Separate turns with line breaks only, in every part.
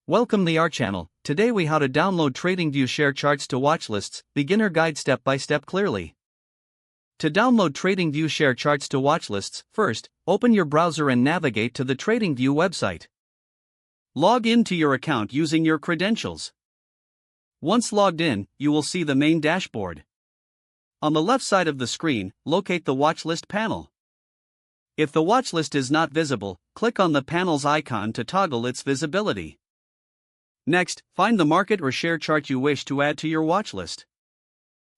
Welcome to our channel. Today we how to download TradingView share charts to watchlists, beginner guide step by step clearly. To download TradingView share charts to watchlists, first, open your browser and navigate to the TradingView website. Log in to your account using your credentials. Once logged in, you will see the main dashboard. On the left side of the screen, locate the watchlist panel. If the watchlist is not visible, click on the panel's icon to toggle its visibility. Next, find the market or share chart you wish to add to your watchlist.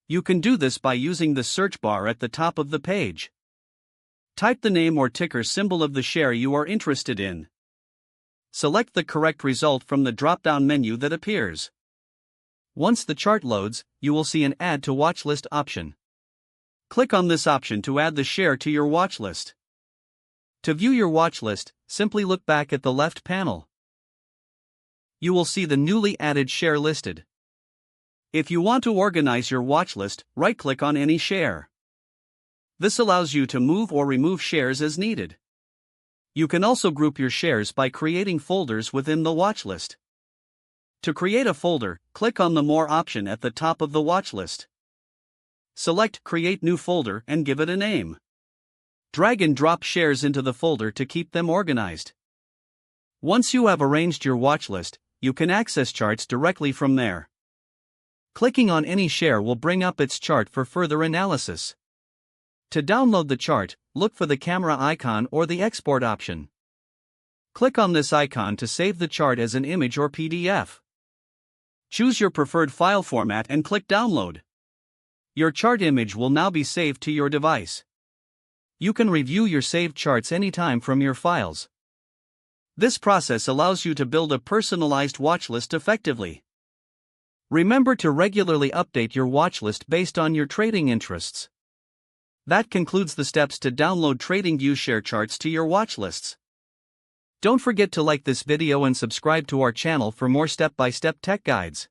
You can do this by using the search bar at the top of the page. Type the name or ticker symbol of the share you are interested in. Select the correct result from the drop-down menu that appears. Once the chart loads, you will see an Add to Watchlist option. Click on this option to add the share to your watchlist. To view your watchlist, simply look back at the left panel. You will see the newly added share listed. If you want to organize your watchlist, right-click on any share. This allows you to move or remove shares as needed. You can also group your shares by creating folders within the watchlist. To create a folder, click on the More option at the top of the watchlist. Select Create New Folder and give it a name. Drag and drop shares into the folder to keep them organized. Once you have arranged your watchlist, you can access charts directly from there. Clicking on any share will bring up its chart for further analysis. To download the chart, look for the camera icon or the export option. Click on this icon to save the chart as an image or PDF. Choose your preferred file format and click Download. Your chart image will now be saved to your device. You can review your saved charts anytime from your files. This process allows you to build a personalized watchlist effectively. Remember to regularly update your watchlist based on your trading interests. That concludes the steps to download TradingView share charts to your watchlists. Don't forget to like this video and subscribe to our channel for more step-by-step tech guides.